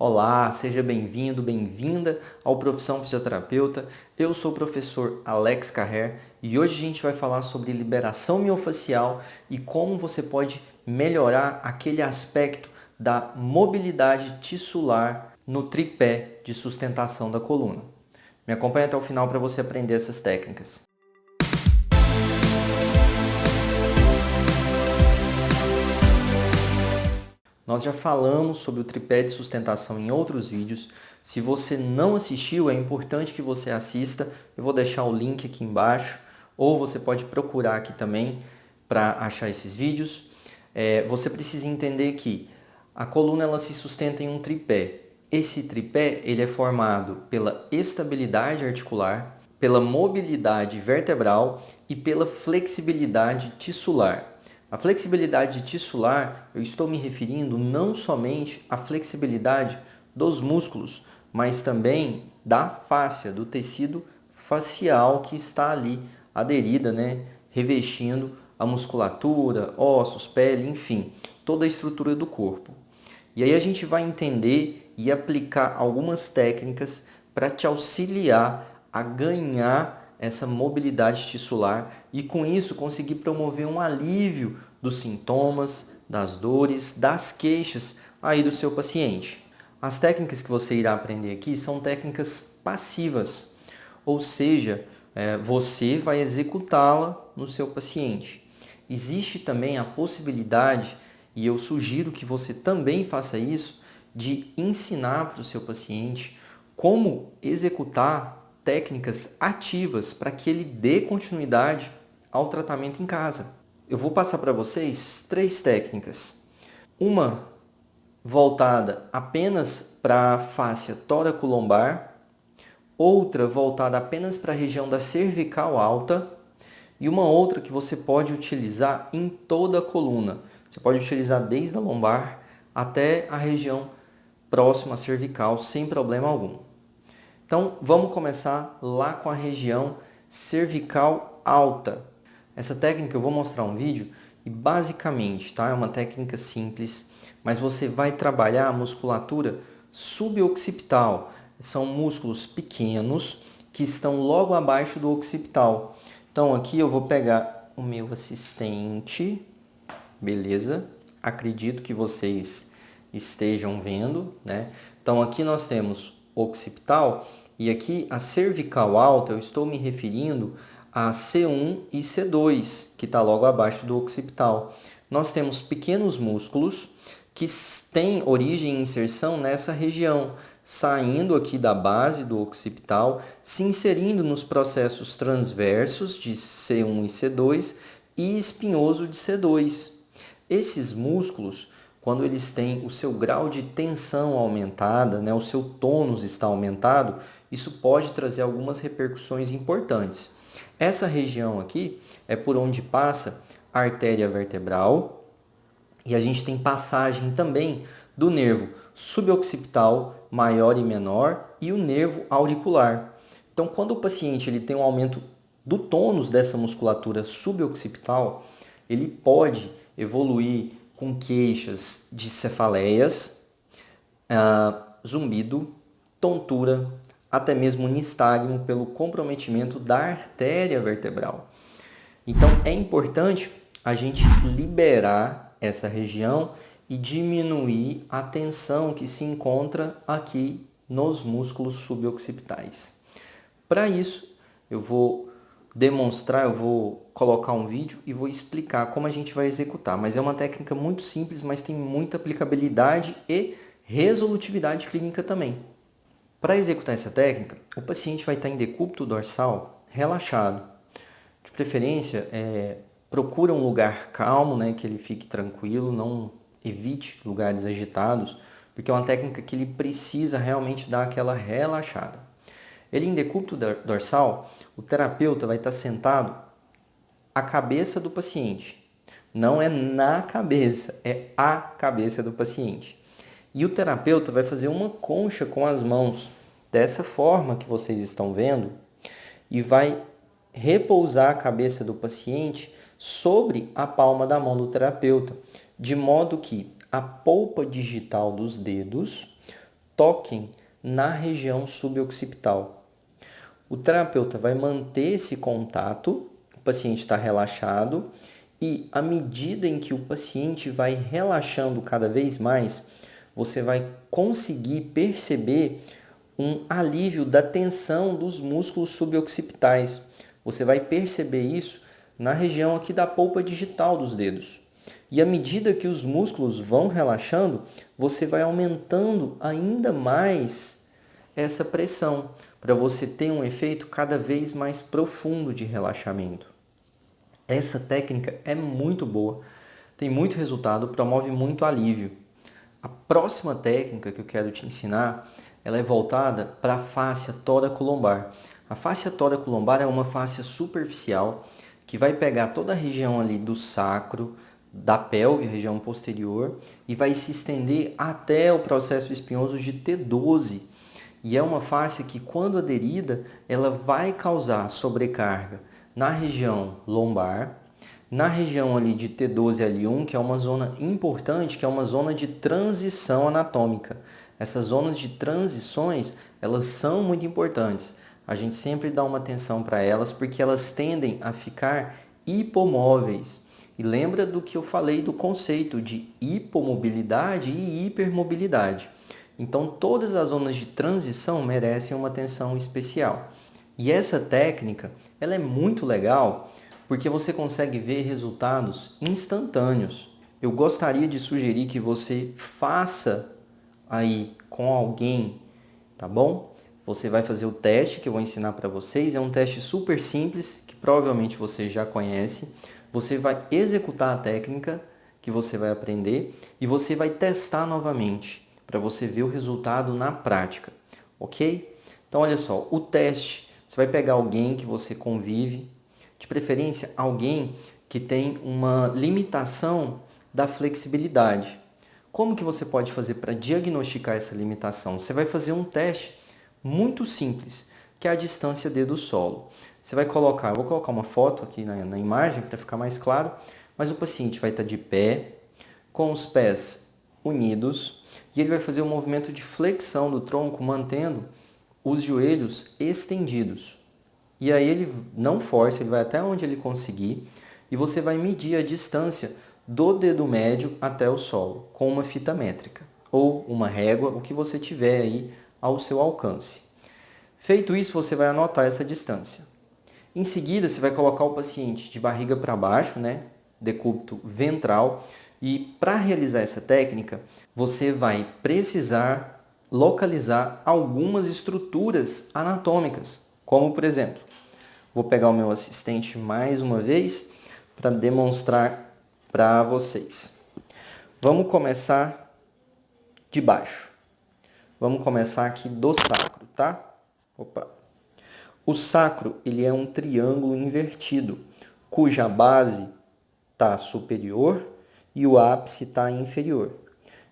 Olá, seja bem-vindo, bem-vinda ao Profissão Fisioterapeuta. Eu sou o professor Alex Carrer e hoje a gente vai falar sobre liberação miofascial e como você pode melhorar aquele aspecto da mobilidade tissular no tripé de sustentação da coluna. Me acompanhe até o final para você aprender essas técnicas. Nós já falamos sobre o tripé de sustentação em outros vídeos. Se você não assistiu, é importante que você assista. Eu vou deixar o link aqui embaixo, ou você pode procurar aqui também para achar esses vídeos. Você precisa entender que a coluna ela se sustenta em um tripé. Esse tripé ele é formado pela estabilidade articular, pela mobilidade vertebral e pela flexibilidade tissular. A flexibilidade tissular, eu estou me referindo não somente à flexibilidade dos músculos, mas também da fáscia, do tecido facial que está ali aderida, revestindo a musculatura, ossos, pele, enfim, toda a estrutura do corpo. E aí a gente vai entender e aplicar algumas técnicas para te auxiliar a ganhar essa mobilidade tissular e com isso conseguir promover um alívio dos sintomas, das dores, das queixas aí do seu paciente. As técnicas que você irá aprender aqui são técnicas passivas, ou seja, você vai executá-la no seu paciente. Existe também a possibilidade, e eu sugiro que você também faça isso, de ensinar para o seu paciente como executar técnicas ativas para que ele dê continuidade ao tratamento em casa. Eu vou passar para vocês 3 técnicas. Uma voltada apenas para a fáscia tóraco-lombar, outra voltada apenas para a região da cervical alta e uma outra que você pode utilizar em toda a coluna. Você pode utilizar desde a lombar até a região próxima à cervical sem problema algum. Então, vamos começar lá com a região cervical alta. Essa técnica eu vou mostrar um vídeo e basicamente, tá? É uma técnica simples, mas você vai trabalhar a musculatura suboccipital. São músculos pequenos que estão logo abaixo do occipital. Então, aqui eu vou pegar o meu assistente, beleza? Acredito que vocês estejam vendo, né? Então, aqui nós temos occipital e aqui a cervical alta, eu estou me referindo a C1 e C2, que está logo abaixo do occipital. Nós temos pequenos músculos que têm origem e inserção nessa região, saindo aqui da base do occipital, se inserindo nos processos transversos de C1 e C2 e espinhoso de C2. Esses músculos, quando eles têm o seu grau de tensão aumentada, o seu tônus está aumentado, isso pode trazer algumas repercussões importantes. Essa região aqui é por onde passa a artéria vertebral e a gente tem passagem também do nervo suboccipital maior e menor e o nervo auricular. Então, quando o paciente ele tem um aumento do tônus dessa musculatura suboccipital, ele pode evoluir com queixas de cefaleias, zumbido, tontura, até mesmo nistagmo pelo comprometimento da artéria vertebral. Então é importante a gente liberar essa região e diminuir a tensão que se encontra aqui nos músculos suboccipitais. Para isso, eu vou demonstrar, eu vou colocar um vídeo e vou explicar como a gente vai executar. Mas é uma técnica muito simples, mas tem muita aplicabilidade e resolutividade clínica também. Para executar essa técnica, o paciente vai estar em decúbito dorsal relaxado. De preferência, procura um lugar calmo, que ele fique tranquilo, não evite lugares agitados, porque é uma técnica que ele precisa realmente dar aquela relaxada. Ele em decúbito dorsal, o terapeuta vai estar sentado à cabeça do paciente. Não é na cabeça, é a cabeça do paciente. E o terapeuta vai fazer uma concha com as mãos, dessa forma que vocês estão vendo, e vai repousar a cabeça do paciente sobre a palma da mão do terapeuta, de modo que a polpa digital dos dedos toquem na região suboccipital. O terapeuta vai manter esse contato, o paciente está relaxado, e à medida em que o paciente vai relaxando cada vez mais, você vai conseguir perceber um alívio da tensão dos músculos suboccipitais. Você vai perceber isso na região aqui da polpa digital dos dedos. E à medida que os músculos vão relaxando, você vai aumentando ainda mais essa pressão, para você ter um efeito cada vez mais profundo de relaxamento. Essa técnica é muito boa, tem muito resultado, promove muito alívio. A próxima técnica que eu quero te ensinar, ela é voltada para a fáscia toracolombar. A fáscia toracolombar é uma fáscia superficial que vai pegar toda a região ali do sacro, da pelve, região posterior, e vai se estender até o processo espinhoso de T12. E é uma fáscia que, quando aderida, ela vai causar sobrecarga na região lombar, na região ali de T12 a L1, que é uma zona importante, que é uma zona de transição anatômica. Essas zonas de transições, elas são muito importantes. A gente sempre dá uma atenção para elas porque elas tendem a ficar hipomóveis. E lembra do que eu falei do conceito de hipomobilidade e hipermobilidade. Então, todas as zonas de transição merecem uma atenção especial. E essa técnica, ela é muito legal porque você consegue ver resultados instantâneos. Eu gostaria de sugerir que você faça aí com alguém, tá bom? Você vai fazer o teste que eu vou ensinar para vocês. É um teste super simples, que provavelmente você já conhece. Você vai executar a técnica que você vai aprender e você vai testar novamente para você ver o resultado na prática, ok? Então, olha só, o teste, você vai pegar alguém que você convive, de preferência alguém que tem uma limitação da flexibilidade. Como que você pode fazer para diagnosticar essa limitação? Você vai fazer um teste muito simples, que é a distância dedo-solo. Você vai colocar, eu vou colocar uma foto aqui na imagem para ficar mais claro, mas o paciente vai estar de pé, com os pés unidos, e ele vai fazer um movimento de flexão do tronco, mantendo os joelhos estendidos. E aí ele não força, ele vai até onde ele conseguir, e você vai medir a distância do dedo médio até o solo, com uma fita métrica, ou uma régua, o que você tiver aí ao seu alcance. Feito isso, você vai anotar essa distância. Em seguida, você vai colocar o paciente de barriga para baixo, né? Decúbito ventral. E para realizar essa técnica, você vai precisar localizar algumas estruturas anatômicas. Como, por exemplo, vou pegar o meu assistente mais uma vez para demonstrar para vocês. Vamos começar de baixo. Vamos começar aqui do sacro, tá? Opa. O sacro, ele é um triângulo invertido, cuja base está superior e o ápice está inferior.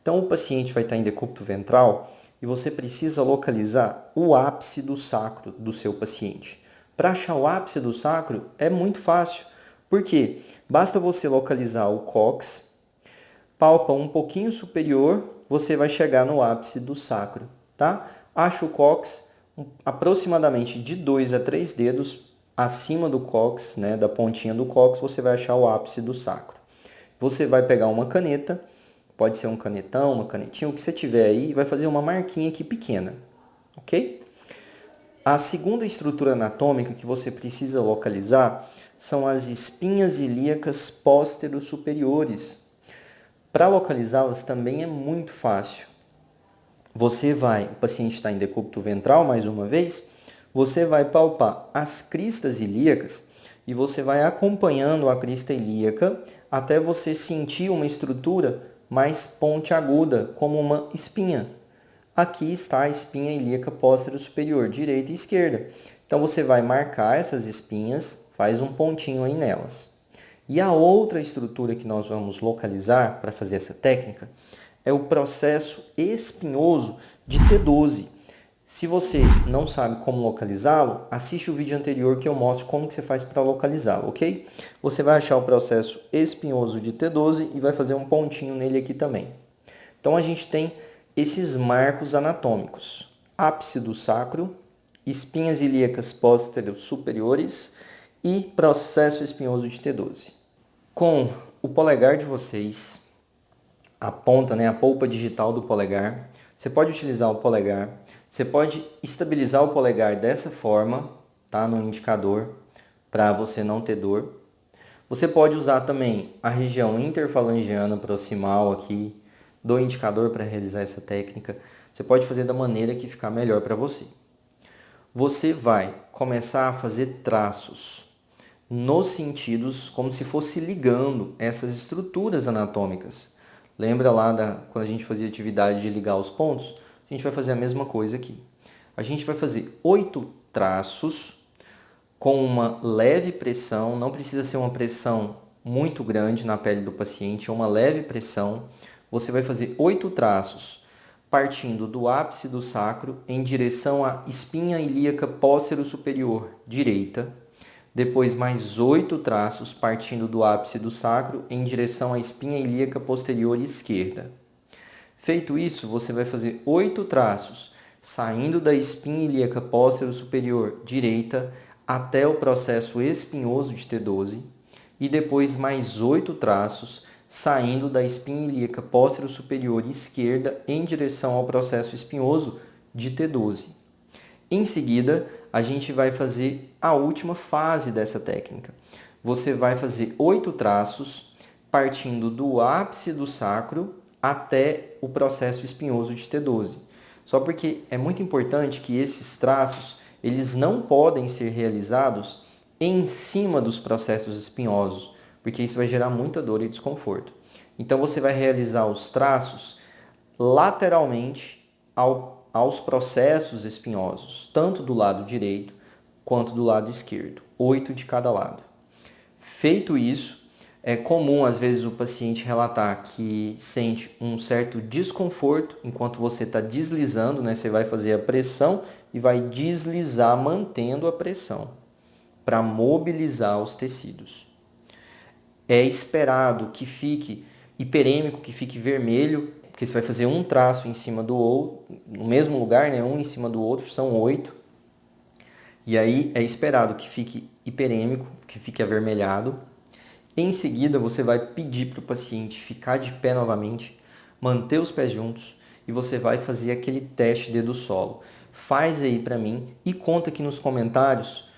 Então, o paciente vai estar em decúbito ventral e você precisa localizar o ápice do sacro do seu paciente. Para achar o ápice do sacro é muito fácil. Por quê? Basta você localizar o cóccix, palpa um pouquinho superior, você vai chegar no ápice do sacro, tá? Acha o cóccix aproximadamente de 2 a 3 dedos acima do cóccix, né, da pontinha do cóccix, você vai achar o ápice do sacro. Você vai pegar uma caneta, pode ser um canetão, uma canetinha, o que você tiver aí, e vai fazer uma marquinha aqui pequena, ok? A segunda estrutura anatômica que você precisa localizar são as espinhas ilíacas póstero-superiores. Para localizá-las também é muito fácil. O paciente está em decúbito ventral, mais uma vez, você vai palpar as cristas ilíacas e você vai acompanhando a crista ilíaca até você sentir uma estrutura mais pontiaguda, como uma espinha. Aqui está a espinha ilíaca póstero-superior, direita e esquerda. Então você vai marcar essas espinhas, faz um pontinho aí nelas. E a outra estrutura que nós vamos localizar para fazer essa técnica é o processo espinhoso de T12. Se você não sabe como localizá-lo, assiste o vídeo anterior que eu mostro como que você faz para localizá-lo, ok? Você vai achar o processo espinhoso de T12 e vai fazer um pontinho nele aqui também. Então a gente tem esses marcos anatômicos: ápice do sacro, espinhas ilíacas pósteros superiores e processo espinhoso de T12. Com o polegar de vocês, a ponta, a polpa digital do polegar, você pode utilizar o polegar, você pode estabilizar o polegar dessa forma, tá, no indicador, para você não ter dor. Você pode usar também a região interfalangeana proximal aqui do indicador para realizar essa técnica. Você pode fazer da maneira que ficar melhor para você. Você vai começar a fazer traços nos sentidos como se fosse ligando essas estruturas anatômicas. Lembra lá quando a gente fazia atividade de ligar os pontos? A gente vai fazer a mesma coisa aqui. A gente vai fazer 8 traços com uma leve pressão, não precisa ser uma pressão muito grande na pele do paciente, é uma leve pressão. Você vai fazer 8 traços, partindo do ápice do sacro em direção à espinha ilíaca póstero superior direita. Depois mais 8 traços, partindo do ápice do sacro em direção à espinha ilíaca posterior esquerda. Feito isso, você vai fazer 8 traços, saindo da espinha ilíaca póstero superior direita até o processo espinhoso de T12 e depois mais 8 traços saindo da espinha ilíaca póstero superior esquerda em direção ao processo espinhoso de T12. Em seguida, a gente vai fazer a última fase dessa técnica. Você vai fazer 8 traços partindo do ápice do sacro até o processo espinhoso de T12. Só porque é muito importante que esses traços eles não podem ser realizados em cima dos processos espinhosos, porque isso vai gerar muita dor e desconforto. Então você vai realizar os traços lateralmente aos processos espinhosos, tanto do lado direito quanto do lado esquerdo, 8 de cada lado. Feito isso, é comum às vezes o paciente relatar que sente um certo desconforto enquanto você está deslizando, Você vai fazer a pressão e vai deslizar mantendo a pressão para mobilizar os tecidos. É esperado que fique hiperêmico, que fique vermelho, porque você vai fazer um traço em cima do outro, no mesmo lugar, um em cima do outro, são 8. E aí é esperado que fique hiperêmico, que fique avermelhado. Em seguida, você vai pedir para o paciente ficar de pé novamente, manter os pés juntos e você vai fazer aquele teste dedo solo. Faz aí para mim e conta aqui nos comentários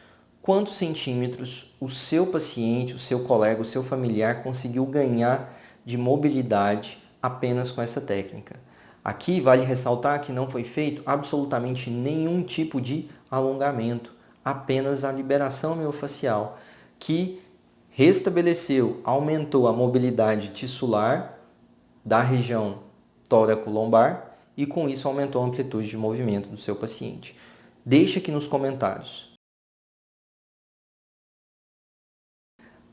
quantos centímetros o seu paciente, o seu colega, o seu familiar conseguiu ganhar de mobilidade apenas com essa técnica. Aqui vale ressaltar que não foi feito absolutamente nenhum tipo de alongamento, apenas a liberação miofascial, que restabeleceu, aumentou a mobilidade tissular da região tóraco-lombar e com isso aumentou a amplitude de movimento do seu paciente. Deixe aqui nos comentários.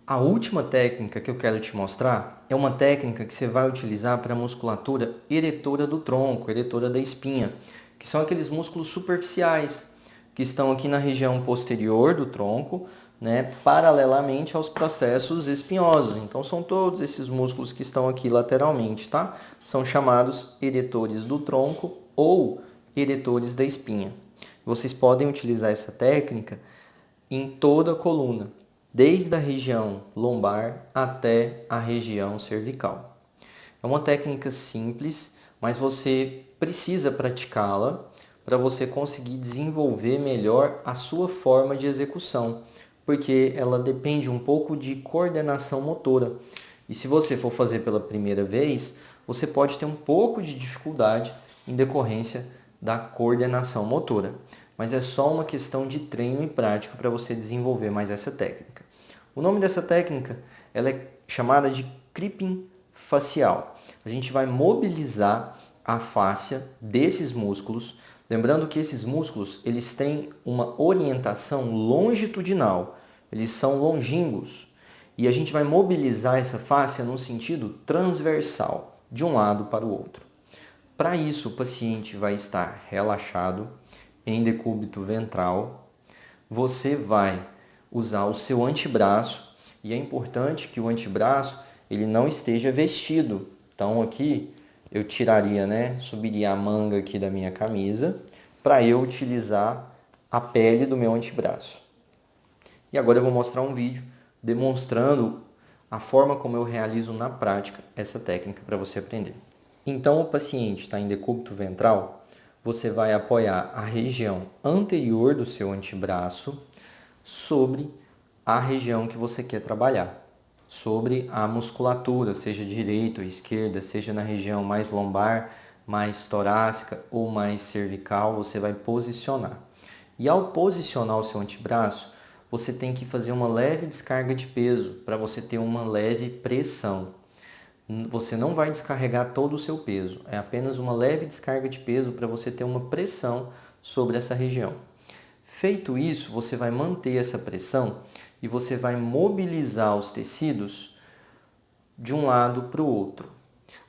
A última técnica que eu quero te mostrar é uma técnica que você vai utilizar para a musculatura eretora do tronco, eretora da espinha, que são aqueles músculos superficiais que estão aqui na região posterior do tronco, paralelamente aos processos espinhosos. Então são todos esses músculos que estão aqui lateralmente, tá? São chamados eretores do tronco ou eretores da espinha. Vocês podem utilizar essa técnica em toda a coluna, desde a região lombar até a região cervical. É uma técnica simples, mas você precisa praticá-la para você conseguir desenvolver melhor a sua forma de execução, porque ela depende um pouco de coordenação motora. E se você for fazer pela primeira vez, você pode ter um pouco de dificuldade em decorrência da coordenação motora. Mas é só uma questão de treino e prática para você desenvolver mais essa técnica. O nome dessa técnica ela é chamada de crimping facial. A gente vai mobilizar a fáscia desses músculos, lembrando que esses músculos eles têm uma orientação longitudinal, eles são longínquos, e a gente vai mobilizar essa fáscia no sentido transversal, de um lado para o outro. Para isso, o paciente vai estar relaxado, em decúbito ventral. Você vai usar o seu antebraço, e é importante que o antebraço ele não esteja vestido. Então aqui Eu tiraria, né, subiria a manga aqui da minha camisa para eu utilizar a pele do meu antebraço. E agora eu vou mostrar um vídeo demonstrando a forma como eu realizo na prática essa técnica para você aprender. Então, o paciente está em decúbito ventral, você vai apoiar a região anterior do seu antebraço sobre a região que você quer trabalhar, sobre a musculatura, seja direita ou esquerda, seja na região mais lombar, mais torácica ou mais cervical, você vai posicionar. E ao posicionar o seu antebraço, você tem que fazer uma leve descarga de peso para você ter uma leve pressão. Você não vai descarregar todo o seu peso, é apenas uma leve descarga de peso para você ter uma pressão sobre essa região. Feito isso, você vai manter essa pressão e você vai mobilizar os tecidos de um lado para o outro.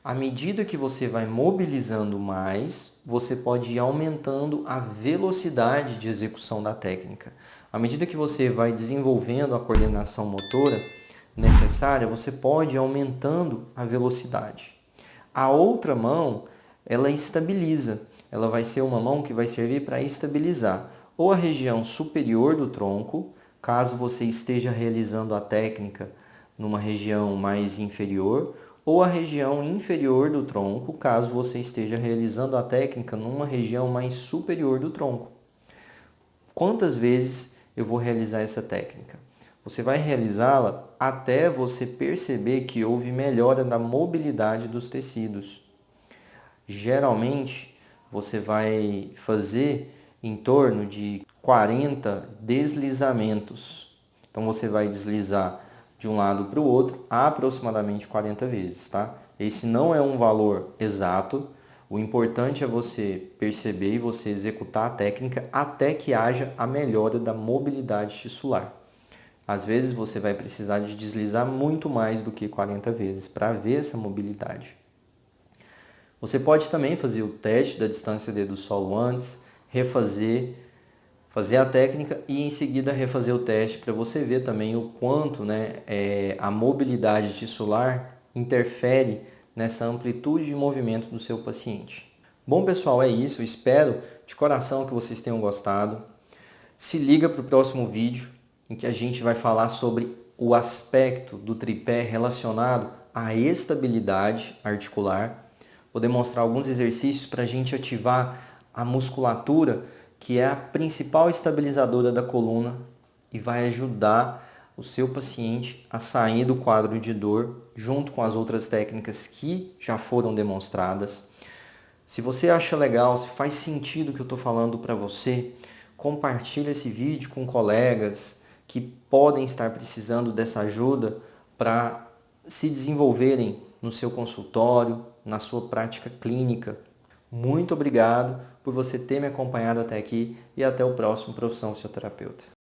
À medida que você vai mobilizando mais, você pode ir aumentando a velocidade de execução da técnica. À medida que você vai desenvolvendo a coordenação motora necessária, você pode ir aumentando a velocidade. A outra mão, ela estabiliza. Ela vai ser uma mão que vai servir para estabilizar ou a região superior do tronco, caso você esteja realizando a técnica numa região mais inferior, ou a região inferior do tronco, caso você esteja realizando a técnica numa região mais superior do tronco. Quantas vezes eu vou realizar essa técnica? Você vai realizá-la até você perceber que houve melhora da mobilidade dos tecidos. Geralmente, você vai fazer em torno de 40 deslizamentos. Então, você vai deslizar de um lado para o outro aproximadamente 40 vezes, tá? Esse não é um valor exato. O importante é você perceber e você executar a técnica até que haja a melhora da mobilidade tissular. Às vezes você vai precisar de deslizar muito mais do que 40 vezes para ver essa mobilidade. Você pode também fazer o teste da distância dedo do solo antes, fazer a técnica e em seguida refazer o teste para você ver também o quanto, né, a mobilidade tissular interfere nessa amplitude de movimento do seu paciente. Bom, pessoal, é isso. Eu espero de coração que vocês tenham gostado. Se liga para o próximo vídeo em que a gente vai falar sobre o aspecto do tripé relacionado à estabilidade articular. Vou demonstrar alguns exercícios para a gente ativar a musculatura, que é a principal estabilizadora da coluna e vai ajudar o seu paciente a sair do quadro de dor, junto com as outras técnicas que já foram demonstradas. Se você acha legal, se faz sentido o que eu estou falando para você, compartilhe esse vídeo com colegas que podem estar precisando dessa ajuda para se desenvolverem no seu consultório, na sua prática clínica. Muito obrigado por você ter me acompanhado até aqui e até o próximo Profissão Fisioterapeuta.